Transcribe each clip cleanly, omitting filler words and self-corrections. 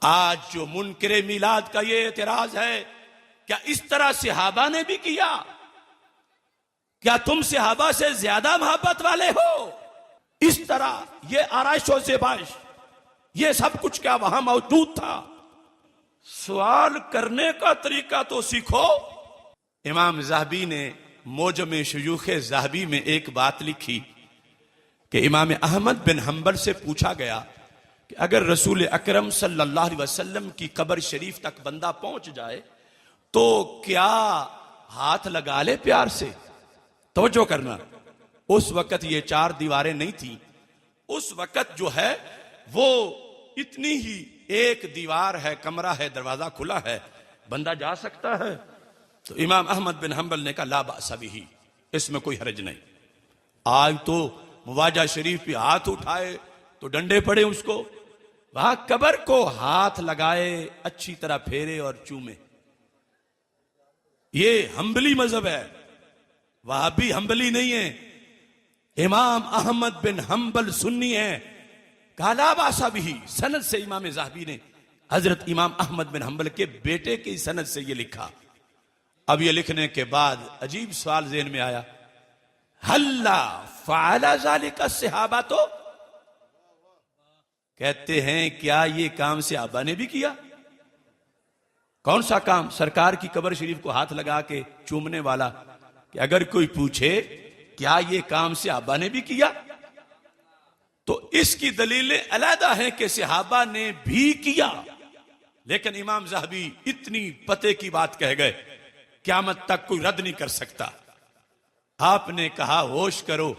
आज जो मुनकरे मिलाद का ये एतराज है, क्या इस तरह सहाबा ने भी किया? क्या तुम सहाबा से ज्यादा मोहब्बत वाले हो? इस तरह ये आराइश और ज़ेबाइश, ये सब कुछ क्या वहां मौजूद था? सवाल करने का तरीका तो सीखो। इमाम ज़हबी ने मोजम शुयूख ज़हबी में एक बात लिखी कि इमाम अहमद बिन हंबल से पूछा गया कि अगर रसूल अकरम सल्लल्लाहु अलैहि वसल्लम की कब्र शरीफ तक बंदा पहुंच जाए तो क्या हाथ लगा ले प्यार से? तवज्जो करना, उस वक्त ये 4 दीवारें नहीं थी। उस वक्त जो है वो इतनी ही एक दीवार है, कमरा है, दरवाजा खुला है, बंदा जा सकता है। तो इमाम अहमद बिन हंबल ने कहा ला बासा बिही, इसमें कोई हर्ज नहीं। आज तो मुवाजा शरीफ पे हाथ उठाए तो डंडे पड़े उसको, वहां कब्र को हाथ लगाए, अच्छी तरह फेरे और चूमे। ये हंबली मजहब है, वहाबी हंबली नहीं है। इमाम अहमद बिन हंबल सुन्नी है। काला बासा भी सनद से इमाम ज़हबी ने हजरत इमाम अहमद बिन हंबल के बेटे की सनद से ये लिखा। अब ये लिखने के बाद अजीब सवाल ज़हन में आया, हल्ला फ़अला ज़ालिका सहाबा, तो कहते हैं क्या ये काम सहाबा ने भी किया? कौन सा काम? सरकार की कब्र शरीफ को हाथ लगा के चूमने वाला। कि अगर कोई पूछे क्या ये काम सहाबा ने भी किया, तो इसकी दलीलें अलहदा हैं कि सहाबा ने भी किया। लेकिन इमाम ज़हबी इतनी पते की बात कह गए, क़यामत तक कोई रद्द नहीं कर सकता। आपने कहा होश करो,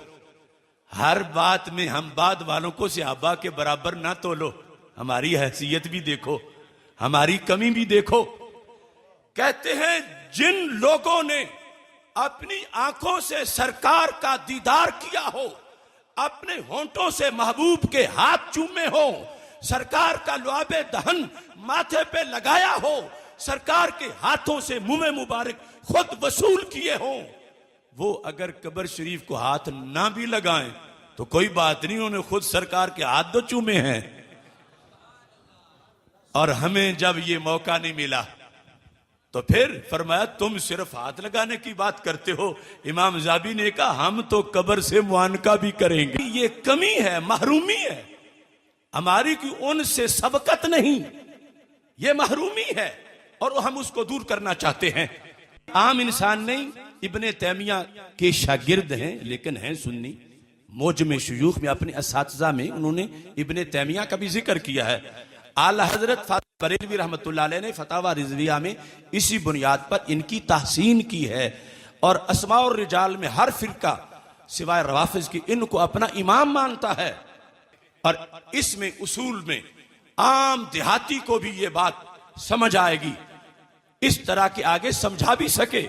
हर बात में हम बाद वालों को सहाबा के बराबर ना तोलो, हमारी हैसियत भी देखो, हमारी कमी भी देखो। कहते हैं जिन लोगों ने अपनी आंखों से सरकार का दीदार किया हो, अपने होंठों से महबूब के हाथ चूमे हो, सरकार का लुआबे दहन माथे पे लगाया हो, सरकार के हाथों से मुंह मुबारक खुद वसूल किए हो, वो अगर कब्र शरीफ को हाथ ना भी लगाएं तो कोई बात नहीं, उन्होंने खुद सरकार के हाथ तो चूमे हैं। और हमें जब ये मौका नहीं मिला तो फिर फरमाया तुम सिर्फ हाथ लगाने की बात करते हो। इमाम ज़हबी ने कहा हम तो कब्र से मुआनका भी करेंगे। ये कमी है, महरूमी है हमारी की, उनसे सबकत नहीं, ये महरूमी है और हम उसको दूर करना चाहते हैं। आम इंसान नहीं, इब्ने तैमिया के शागिर्द हैं लेकिन हैं सुन्नी। मोजम शुयूख में अपने असातिज़ा में उन्होंने इब्ने तैमिया का भी जिक्र किया है। आला हजरत बरेलवी रहमतुल्लाह अलैह ने फतावा रिजविया में इसी बुनियाद पर इनकी तहसीन की है। और अस्मा और रिजाल में हर फिरका सिवाय रवाफिज की इनको अपना इमाम मानता है। और इसमें उसूल में आम देहाती को भी ये बात समझ आएगी, इस तरह के आगे समझा भी सके।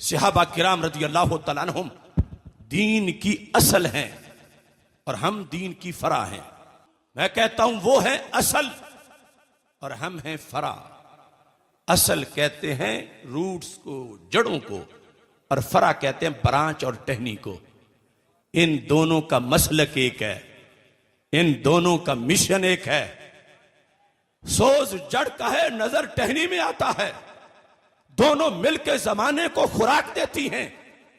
सहाबा किराम रज़ी अल्लाह तआला अन्हुम दीन की असल हैं और हम दीन की फरा हैं। मैं कहता हूं वो है असल और हम हैं फरा। असल कहते हैं रूट्स को, जड़ों को, और फरा कहते हैं ब्रांच और टहनी को। इन दोनों का मसलक एक है, इन दोनों का मिशन एक है। सोज जड़ का है, नजर टहनी में आता है। दोनों मिलके जमाने को खुराक देती हैं,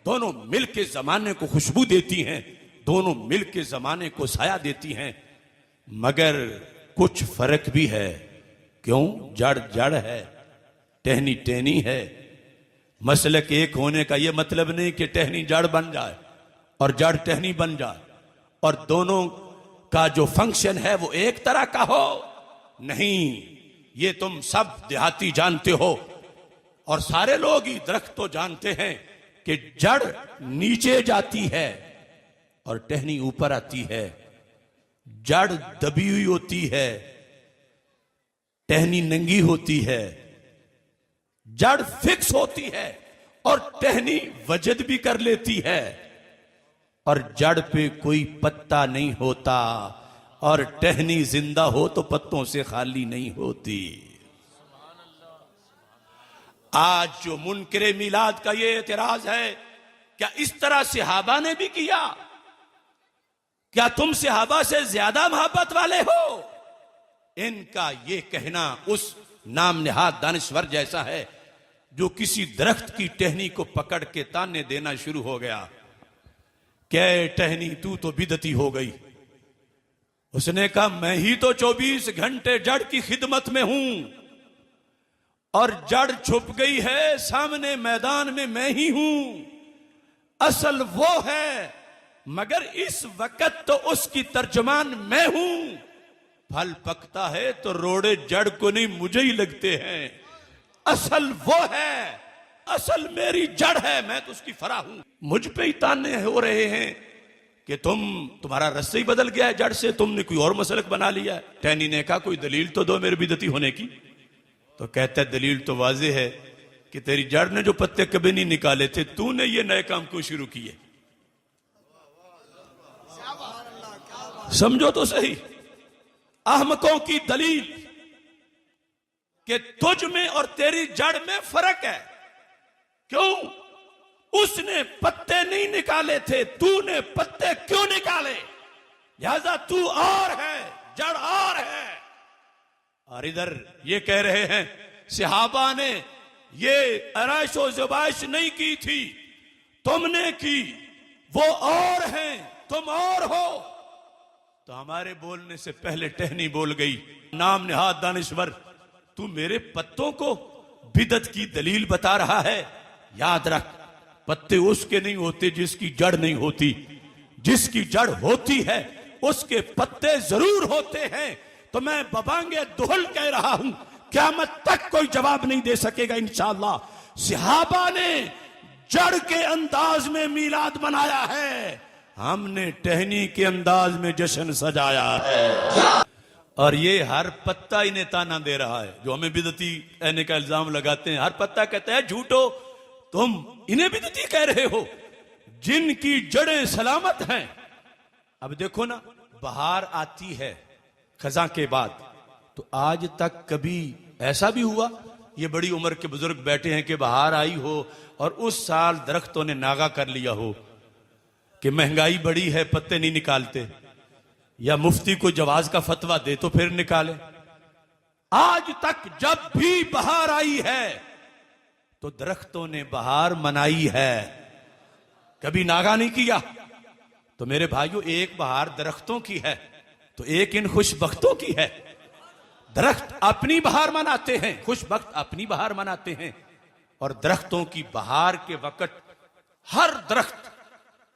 दोनों मिलके जमाने को खुशबू देती हैं, दोनों मिलके जमाने को साया देती हैं। मगर कुछ फर्क भी है। क्यों? जड़ जड़ है, टहनी टहनी है। मसलक एक होने का यह मतलब नहीं कि टहनी जड़ बन जाए और जड़ टहनी बन जाए और दोनों का जो फंक्शन है वो एक तरह का हो। नहीं, ये तुम सब देहाती जानते हो और सारे लोग ही दरख्त तो जानते हैं कि जड़ नीचे जाती है और टहनी ऊपर आती है। जड़ दबी हुई होती है, टहनी नंगी होती है। जड़ फिक्स होती है और टहनी वजद भी कर लेती है। और जड़ पे कोई पत्ता नहीं होता और टहनी जिंदा हो तो पत्तों से खाली नहीं होती। आज जो मुनकरे मिलाद का ये एतराज है, क्या इस तरह सहाबा ने भी किया? क्या तुम सहाबा से ज्यादा मोहब्बत वाले हो? इनका ये कहना उस नाम निहाद दानिश्वर जैसा है जो किसी दरख्त की टहनी को पकड़ के ताने देना शुरू हो गया, क्या टहनी तू तो बिदती हो गई। उसने कहा मैं ही तो 24 घंटे जड़ की खिदमत में हूं और जड़ छुप गई है सामने मैदान में, मैं ही हूं। असल वो है मगर इस वक्त तो उसकी तर्जमान मैं हूं। फल पकता है तो रोड़े जड़ को नहीं मुझे ही लगते हैं। असल वो है, असल मेरी जड़ है, मैं तो उसकी फरा हूं। मुझ पे ही ताने हो रहे हैं कि तुम्हारा रस्सा ही बदल गया है जड़ से, तुमने कोई और मसलक बना लिया है। टहनी ने कहा कोई दलील तो दो मेरे बिदती होने की। तो कहता है दलील तो वाज़ेह है कि तेरी जड़ ने जो पत्ते कभी नहीं निकाले थे, तूने ये नए काम क्यों शुरू किए। समझो तो सही अहमकों की दलील कि तुझ में और तेरी जड़ में फर्क है। क्यों? उसने पत्ते नहीं निकाले थे, तूने पत्ते क्यों निकाले? लिहाजा तू और है, जड़ और है। और इधर ये कह रहे हैं सहाबा ने ये आराइशो ज़बाइश नहीं की थी, तुमने की, वो और हैं, तुम और हो। तो हमारे बोलने से पहले टहनी बोल गई, नाम निहाद दानिश्वर, तू मेरे पत्तों को बिदत की दलील बता रहा है। याद रख, पत्ते उसके नहीं होते जिसकी जड़ नहीं होती, जिसकी जड़ होती है उसके पत्ते जरूर होते हैं। तो मैं बबांगे दुहल कह रहा हूं, क़यामत तक कोई जवाब नहीं दे सकेगा इंशाअल्लाह। सहाबा ने जड़ के अंदाज में मीलाद मनाया है, हमने टहनी के अंदाज में जश्न सजाया है। और ये हर पत्ता इन्हें ताना दे रहा है जो हमें बिदती कहने का इल्जाम लगाते हैं। हर पत्ता कहता है झूठो, तुम इन्हें बिदती कह रहे हो जिनकी जड़ें सलामत हैं। अब देखो ना, बहार आती है खजा के बाद, तो आज तक कभी ऐसा भी हुआ ये बड़ी उम्र के बुजुर्ग बैठे हैं कि बहार आई हो और उस साल दरख्तों ने नागा कर लिया हो कि महंगाई बड़ी है पत्ते नहीं निकालते, या मुफ्ती को जवाज का फतवा दे तो फिर निकाले। आज तक जब भी बहार आई है तो दरख्तों ने बहार मनाई है, कभी नागा नहीं किया। तो मेरे भाइयों, एक बहार दरख्तों की है तो एक इन खुशबख्तों की है। दरख्त अपनी बहार मनाते हैं, खुशबख्त अपनी बहार मनाते हैं। और दरख्तों की बहार के वक्त हर दरख्त,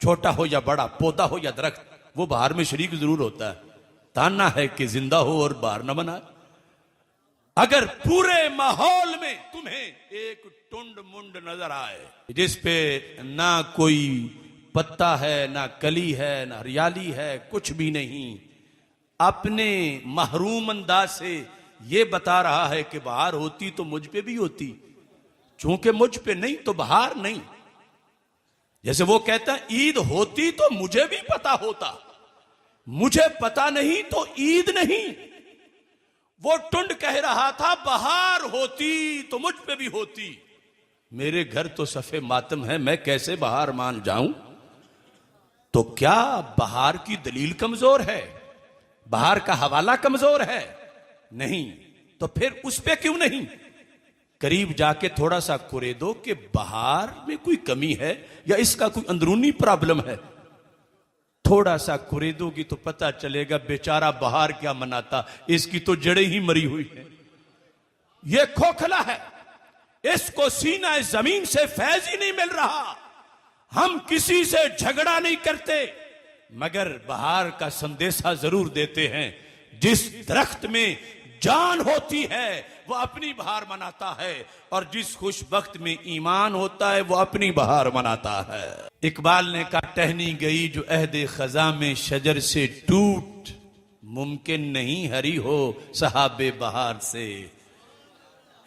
छोटा हो या बड़ा, पौधा हो या दरख्त, वो बहार में शरीक जरूर होता है। ताना है कि जिंदा हो और बहार न बनाए। अगर पूरे माहौल में तुम्हें एक टुंड मुंड नजर आए जिस पे ना कोई पत्ता है, ना कली है, ना हरियाली है, कुछ भी नहीं, अपने महरूम अंदाज से ये बता रहा है कि बहार होती तो मुझ पे भी होती, चूंकि मुझ पे नहीं तो बहार नहीं। जैसे वो कहता है ईद होती तो मुझे भी पता होता, मुझे पता नहीं तो ईद नहीं। वो टुंड कह रहा था बहार होती तो मुझ पे भी होती। मेरे घर तो सफे मातम है, मैं कैसे बहार मान जाऊं? तो क्या बहार की दलील कमजोर है? बहार का हवाला कमजोर है? नहीं। तो फिर उस पे क्यों नहीं करीब जाके थोड़ा सा कुरेदो कि बहार में कोई कमी है या इसका कोई अंदरूनी प्रॉब्लम है। थोड़ा सा कुरेदोगी तो पता चलेगा बेचारा बहार क्या मनाता, इसकी तो जड़ें ही मरी हुई है। ये खोखला है, इसको सीना जमीन से फैज ही नहीं मिल रहा। हम किसी से झगड़ा नहीं करते मगर बहार का संदेशा जरूर देते हैं। जिस दरख्त में जान होती है वो अपनी बहार मनाता है, और जिस खुशबख्त में ईमान होता है वो अपनी बहार मनाता है। इकबाल ने कहा टहनी गई जो अहद खजा में शजर से टूट, मुमकिन नहीं हरी हो सहाबे बहार से।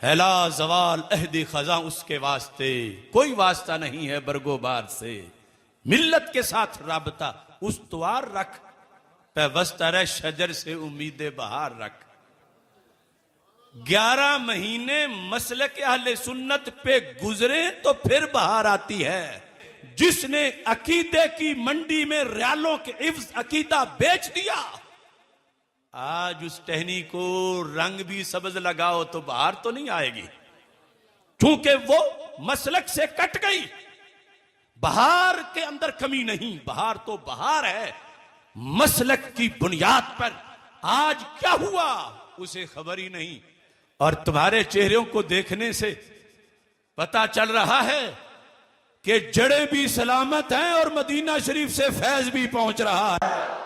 हैला जवाल अहद खजा उसके वास्ते, कोई वास्ता नहीं है बरगोबार से। मिल्लत के साथ राबता उस्तवार रख, पैवस्तर शजर से उम्मीद बहार रख। 11 महीने मसलक अहले सुन्नत पे गुजरे तो फिर बहार आती है। जिसने अकीदे की मंडी में रियालों के इव्ज अकीदा बेच दिया, आज उस टहनी को रंग भी सब्ज लगाओ तो बाहर तो नहीं आएगी, क्योंकि वो मसलक से कट गई। बहार के अंदर कमी नहीं, बहार तो बहार है। मसलक की बुनियाद पर आज क्या हुआ उसे खबर ही नहीं। और तुम्हारे चेहरों को देखने से पता चल रहा है कि जड़ें भी सलामत हैं और मदीना शरीफ से फैज भी पहुंच रहा है।